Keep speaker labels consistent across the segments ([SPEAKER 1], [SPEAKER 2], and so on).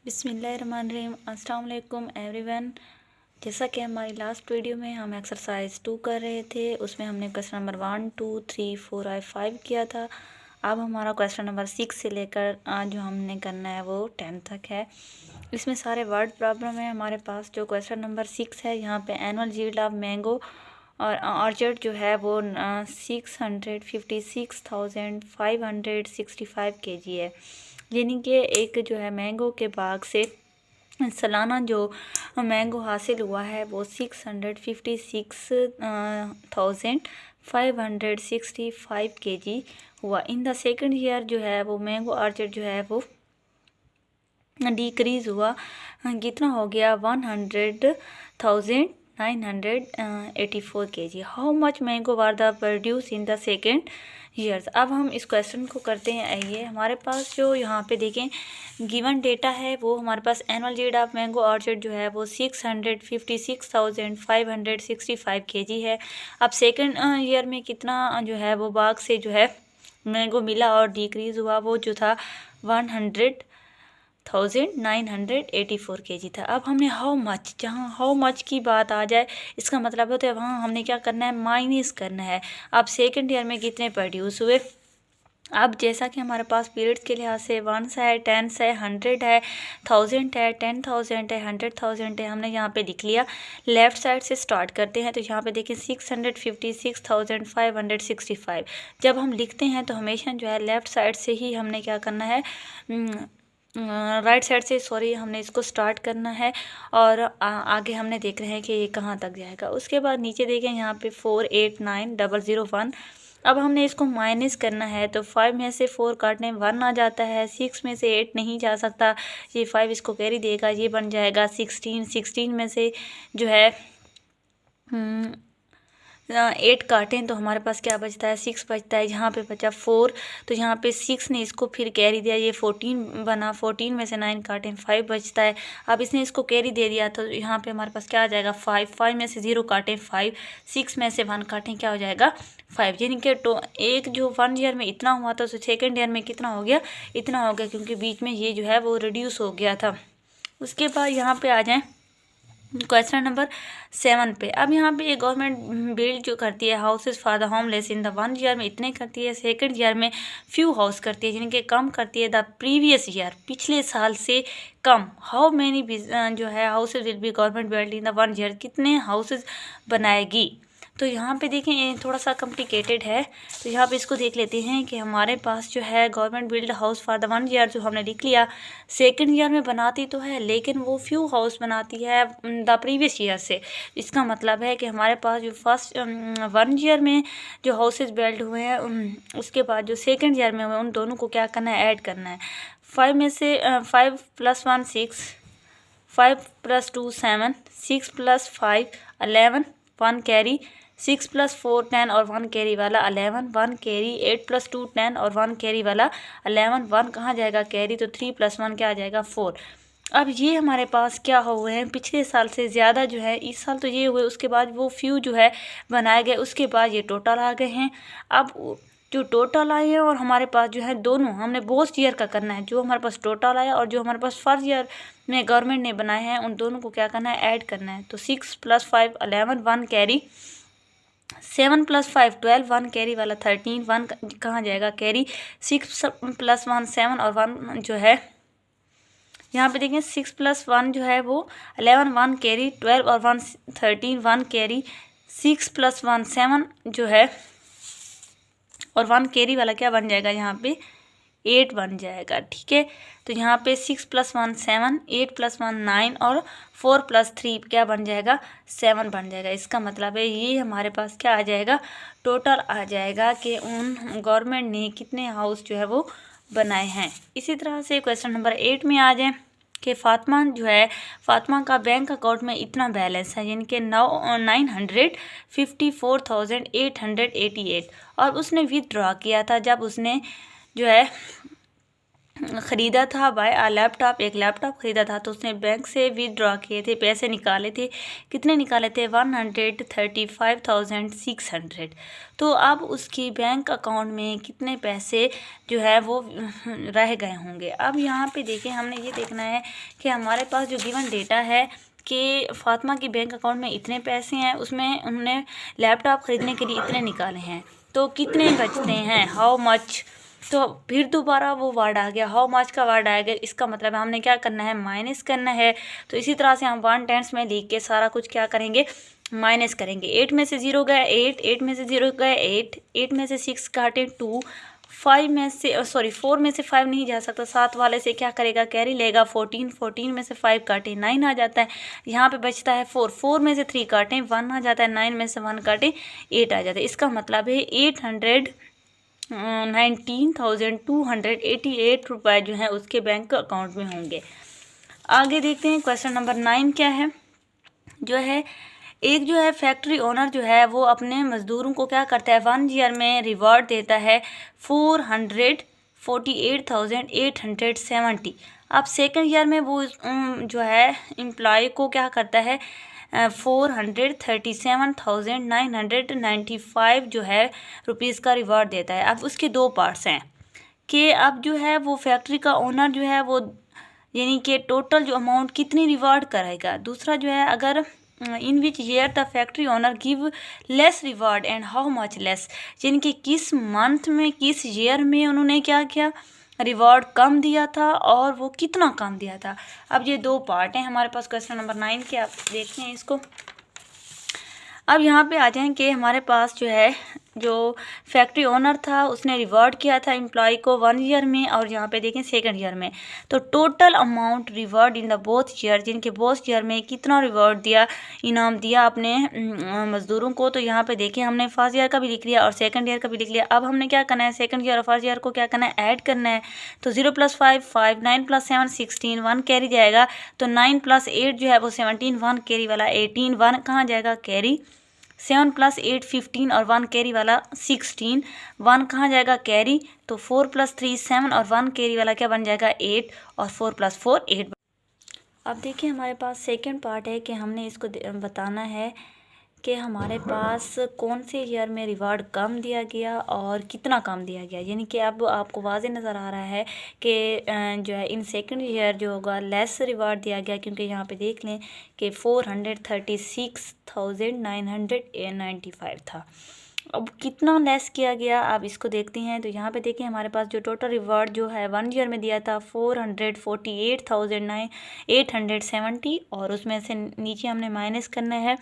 [SPEAKER 1] बिस्मिल्लाहिर्रहमानिर्रहीम। अस्सलाम वालेकुम एवरीवन। जैसा कि हमारी लास्ट वीडियो में हम एक्सरसाइज 2 कर रहे थे, उसमें हमने क्वेश्चन नंबर 1, 2, 3, 4 और 5 किया था। अब हमारा क्वेश्चन नंबर 6 से लेकर जो हमने करना है वो 10 तक है। इसमें सारे वर्ड प्रॉब्लम है हमारे पास। जो क्वेश्चन नंबर 6 है, यहाँ पे एनुअल यील्ड ऑफ मैंगो और ऑर्चर्ड जो है वो 656,565 kg है। यानी कि एक जो है मैंगो के बाग से सालाना जो मैंगो हासिल हुआ है वो 656,565 kg हुआ। इन द सेकंड ईयर जो है वो मैंगो ऑर्चर्ड जो है वो डिक्रीज़ हुआ, कितना हो गया 100,984 kg। How much mango were the produce in the second years. अब हम इस क्वेश्चन को करते हैं। आइए, हमारे पास जो यहाँ पे देखें गिवन डेटा है वो हमारे पास annual yield of mango orchard जो है वो 656,565 kg है। अब सेकेंड ईयर में कितना जो है वो बाग से जो है मैंगो मिला और डिक्रीज़ हुआ, वो जो था 100,984 kg था। अब हमने हाउ मच, जहाँ हाउ मच की बात आ जाए इसका मतलब होता है वहाँ हमने क्या करना है, माइनस करना है। अब सेकंड ईयर में कितने प्रोड्यूस हुए। अब जैसा कि हमारे पास पीरियड्स के लिहाज से 1 है, 10 है, 100 है, 1000 है, 10,000 है, 100,000 है, हमने यहाँ पे लिख लिया। लेफ़्ट साइड से स्टार्ट करते हैं तो यहाँ पे देखिए 656,565। जब हम लिखते हैं तो हमेशा जो है लेफ़्ट साइड से ही हमने क्या करना है, राइट साइड से हमने इसको स्टार्ट करना है और आगे हमने देख रहे हैं कि ये कहाँ तक जाएगा। उसके बाद नीचे देखें यहाँ पे 489,001। अब हमने इसको माइनस करना है तो 5 में से 4 काटने 1 आ जाता है, 6 में से 8 नहीं जा सकता, ये 5 इसको कैरी देगा, ये बन जाएगा 16 में से जो है 8 काटें तो हमारे पास क्या बचता है, 6 बचता है। यहाँ पे बचा 4 तो यहाँ पे 6 ने इसको फिर कैरी दिया, ये 14 बना, 14 में से 9 काटें 5 बचता है। अब इसने इसको कैरी दे दिया तो यहाँ पे हमारे पास क्या आ जाएगा 5 में से 0 काटें 5, 6 में से 1 काटें क्या हो जाएगा 5। यानी कि एक जो 1 ईयर में इतना हुआ था तो सेकेंड ईयर में कितना हो गया, इतना हो गया, क्योंकि बीच में ये जो है वो रिड्यूस हो गया था। उसके बाद यहाँ पे आ जाएँ क्वेश्चन नंबर 7 पे। अब यहाँ पे एक गवर्नमेंट बिल्ड जो करती है houses for the homeless in the 1 year में इतने करती है, सेकंड ईयर में फ्यू हाउस करती है, यानी कि कम करती है द प्रीवियस ईयर, पिछले साल से कम। हाउ मैनी जो है houses will be government build in the 1 year, कितने हाउसेज बनाएगी। तो यहाँ पे देखें थोड़ा सा कॉम्प्लिकेटेड है, तो यहाँ पे इसको देख लेते हैं कि हमारे पास जो है government build house for the 1 year जो हमने लिख लिया, सेकंड ईयर में बनाती तो है लेकिन वो फ्यू हाउस बनाती है द प्रीवियस ईयर से। इसका मतलब है कि हमारे पास जो फर्स्ट 1 ईयर में जो हाउसेज बिल्ड हुए हैं उसके बाद जो सेकंड ईयर में हुए उन दोनों को क्या करना है, ऐड करना है। 5 में से 5 + 1 6, 5 + 2 7, 6 + 5 11, 1 कैरी, 6 + 4 10 और 1 कैरी वाला 11, 1 कैरी, 8 + 2 10 और 1 कैरी वाला 11, 1 कहाँ जाएगा कैरी, तो 3 + 1 क्या आ जाएगा 4। अब ये हमारे पास क्या हुए हैं, पिछले साल से ज़्यादा जो है, इस साल तो ये हुए, उसके बाद वो फ्यू जो है बनाए गए, उसके बाद ये टोटल आ गए हैं। अब जो टोटल आए हैं और हमारे पास जो है दोनों हमने बोथ ईयर का करना है, जो हमारे पास टोटल आया और जो हमारे पास फर्स्ट ईयर में गवर्नमेंट ने बनाए हैं उन दोनों को क्या करना है, ऐड करना है। तो 6 + 5 11, 1 कैरी, 7 + 5 12, 1 कैरी वाला 13, 1 कहाँ जाएगा कैरी, 6 + 1 7 और 1 जो है यहाँ पे देखें 6 + 1 जो है वो 11, 1 कैरी, 12 और 1 13, 1 कैरी, 6 + 1 7 जो है और 1 कैरी वाला क्या बन जाएगा, यहाँ पे 8 बन जाएगा। ठीक है, तो यहाँ पे 6 + 1 7, 8 + 1 9 और 4 + 3 क्या बन जाएगा 7 बन जाएगा। इसका मतलब है ये हमारे पास क्या आ जाएगा, टोटल आ जाएगा कि उन गवर्नमेंट ने कितने हाउस जो है वो बनाए हैं। इसी तरह से क्वेश्चन नंबर 8 में आ जाए कि फातिमा जो है, फातिमा का बैंक अकाउंट में इतना बैलेंस है, यानी कि 954,888 और उसने विथड्रॉ किया था जब उसने जो है ख़रीदा था, बाय आ लैपटॉप, एक लैपटॉप ख़रीदा था, तो उसने बैंक से विदड्रॉ किए थे, पैसे निकाले थे। कितने निकाले थे? 135,600। तो अब उसकी बैंक अकाउंट में कितने पैसे जो है वो रह गए होंगे। अब यहाँ पे देखिए, हमने ये देखना है कि हमारे पास जो गिवन डेटा है कि फ़ातिमा की बैंक अकाउंट में इतने पैसे हैं, उसमें उन्होंने लैपटॉप ख़रीदने के लिए इतने निकाले हैं, तो कितने बचते हैं, हाउ मच। तो फिर दोबारा वो वर्ड आ गया, हाउ मच का वर्ड आ गया। इसका मतलब है हमने क्या करना है, माइनस करना है। तो इसी तरह से हम 1/10 में लिख के सारा कुछ क्या करेंगे, माइनस करेंगे। 8 में से 0 गए 8, 8 में से 0 गए 8, 8 में से 6 काटे 2, 5 में से 4 में से 5 नहीं जा सकता, 7 वाले से क्या करेगा, कैरी लेगा। 14, 14 में से 5 काटे 9 आ जाता है। यहाँ पे बचता है 4, 4 में से 3 काटें 1 आ जाता है, 9 में से 1 काटें 8 आ जाता है। इसका मतलब है 19,288 रुपये जो है उसके बैंक अकाउंट में होंगे। आगे देखते हैं क्वेश्चन नंबर 9 क्या है। जो है एक जो है फैक्ट्री ओनर जो है वो अपने मज़दूरों को क्या करता है, 1 ईयर में रिवॉर्ड देता है 448,870। अब सेकंड ईयर में वो जो है एम्प्लॉय को क्या करता है, 437,995 जो है रुपीज़ का रिवॉर्ड देता है। अब उसके दो पार्ट्स हैं कि अब जो है वो फैक्ट्री का ओनर जो है वो यानी कि टोटल जो अमाउंट कितनी रिवॉर्ड करेगा। दूसरा जो है, अगर in which year the factory owner give less reward and how much less, यानी कि किस मंथ में, किस ईयर में उन्होंने क्या किया, रिवॉर्ड कम दिया था और वो कितना कम दिया था। अब ये दो पार्ट हैं हमारे पास क्वेश्चन नंबर 9 के। आप देखते हैं इसको। अब यहाँ पे आ जाएं कि हमारे पास जो है जो फैक्ट्री ओनर था उसने रिवॉर्ड किया था एम्प्लॉय को 1 ईयर में, और यहाँ पे देखें सेकंड ईयर में। तो total amount reward in the both year, जिनके बोथ ईयर में कितना रिवॉर्ड दिया, इनाम दिया अपने मज़दूरों को। तो यहाँ पे देखें हमने फर्स्ट ईयर का भी लिख लिया और सेकंड ईयर का भी लिख लिया। अब हमने क्या करना है, सेकंड ईयर और फर्स्ट ईयर को क्या करना है, ऐड करना है। तो 0 + 5 5, 9 + 7 16, 1 कैरी जाएगा। तो 9 + 8 जो है वो 17, 1 कैरी वाला 18, 1 कहाँ जाएगा, कैरी। 7 + 8 15 और 1 कैरी वाला 16, 1 कहाँ जाएगा, कैरी। तो 4 + 3 7 और 1 कैरी वाला क्या बन जाएगा, 8, और 4 + 4 8। अब देखिए हमारे पास सेकंड पार्ट है कि हमने इसको बताना है कि हमारे पास कौन से ईयर में रिवार्ड कम दिया गया और कितना कम दिया गया। यानी कि अब आपको वाज़े नज़र आ रहा है कि जो है इन सेकंड ईयर जो होगा लेस रिवार्ड दिया गया, क्योंकि यहाँ पे देख लें कि 436,995 था। अब कितना लेस किया गया, आप इसको देखते हैं। तो यहाँ पे देखिए हमारे पास जो टोटल रिवार्ड जो है 1 ईयर में दिया था 448,870, और उसमें से नीचे हमने माइनस करना है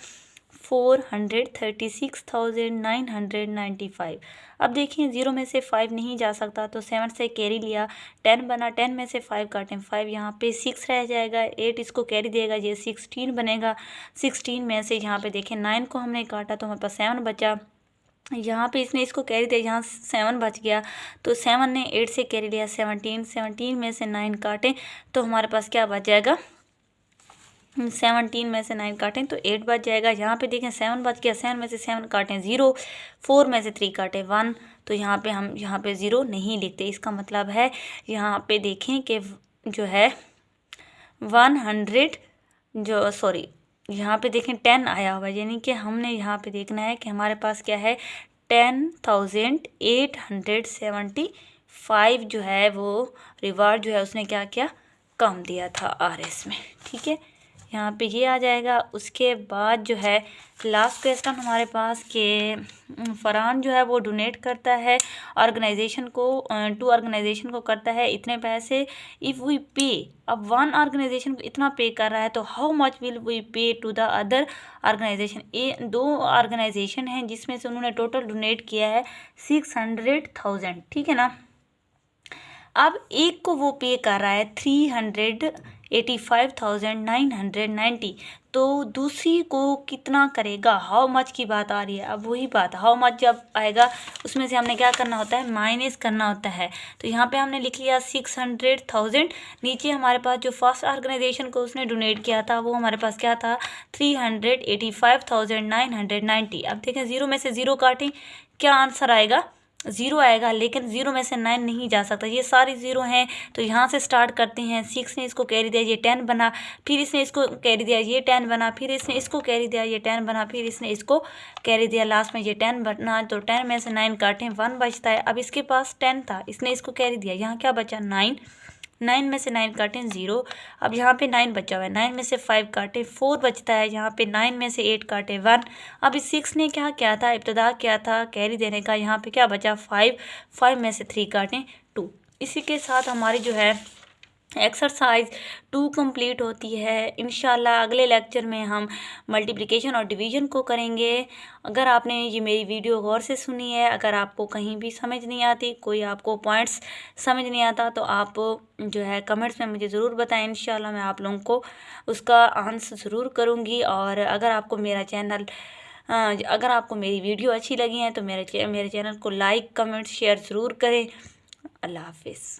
[SPEAKER 1] 436,995। अब देखिए 0 में से 5 नहीं जा सकता, तो 7 से कैरी लिया, 10 बना, 10 में से 5 काटें 5, यहाँ पे 6 रह जाएगा, 8 इसको कैरी देगा, ये 16 बनेगा। 16 में से यहाँ पे देखें 9 को हमने काटा तो हमारे पास 7 बचा। यहाँ पे इसने इसको कैरी दिया, यहाँ 7 बच गया, तो 7 ने 8 से कैरी लिया 17, 17 में से 9 काटें तो हमारे पास क्या बच जाएगा, 17 में से 9 काटें तो 8 बच जाएगा। यहाँ पे देखें 7 बच गया, 7 में से 7 काटें 0, 4 में से 3 काटें 1, तो यहाँ पे हम 0 नहीं लिखते। इसका मतलब है यहाँ पे देखें कि जो है यहाँ पे देखें 10 आया हुआ, यानी कि हमने यहाँ पे देखना है कि हमारे पास क्या है, 10,875 जो है वो रिवार्ड जो है उसने क्या किया, कम दिया था RS में। ठीक है, यहाँ पे ये आ जाएगा। उसके बाद जो है लास्ट क्वेश्चन हमारे पास के फरहान जो है वो डोनेट करता है ऑर्गेनाइजेशन को, टू ऑर्गेनाइजेशन को करता है इतने पैसे। इफ़ वी पे, अब 1 ऑर्गेनाइजेशन को इतना पे कर रहा है तो how much will we pay to the other organization. 2 organization हैं जिसमें से उन्होंने टोटल डोनेट किया है 600,000, ठीक है ना। अब एक को वो पे कर रहा है 385,990, तो दूसरी को कितना करेगा, हाउ मच की बात आ रही है। अब वही बात, हाउ मच जब आएगा उसमें से हमने क्या करना होता है, माइनस करना होता है। तो यहाँ पे हमने लिख लिया 600,000, नीचे हमारे पास जो फर्स्ट ऑर्गेनाइजेशन को उसने डोनेट किया था वो हमारे पास क्या था, 385,990। अब देखें 0 में से 0 काटें, क्या आंसर आएगा, ज़ीरो आएगा, लेकिन ज़ीरो में से 9 नहीं जा सकता, ये सारी ज़ीरो हैं। तो यहाँ से स्टार्ट करते हैं। 6 ने इसको कैरी दिया, ये 10 बना, फिर इसने इसको कैरी दिया, ये 10 बना, फिर इसने इसको कैरी दिया, ये 10 बना, फिर इसने इसको कैरी दिया, लास्ट में ये 10 बना। तो 10 में से 9 काटें, 1 बचता है। अब इसके पास 10 था, इसने इसको कैरी दिया, यहाँ क्या बचा 9, 9 में से 9 काटें 0। अब यहाँ पे 9 बचा हुआ है, 9 में से 5 काटें 4 बचता है। यहाँ पे 9 में से 8 काटें 1। अब इस 6 ने क्या किया था, इब्तिदा किया था कैरी देने का, यहाँ पे क्या बचा 5, 5 में से 3 काटें 2। इसी के साथ हमारी जो है एक्सरसाइज 2 कंप्लीट होती है। इंशाल्लाह अगले लेक्चर में हम मल्टीप्लिकेशन और डिवीज़न को करेंगे। अगर आपने ये मेरी वीडियो गौर से सुनी है, अगर आपको कहीं भी समझ नहीं आती, कोई आपको पॉइंट्स समझ नहीं आता, तो आप जो है कमेंट्स में मुझे ज़रूर बताएं। इंशाल्लाह मैं आप लोगों को उसका आंसर ज़रूर करूँगी। और अगर आपको मेरा चैनल अगर आपको मेरी वीडियो अच्छी लगी है तो मेरे चैनल को लाइक, कमेंट, शेयर ज़रूर करें। अल्लाह हाफिज़।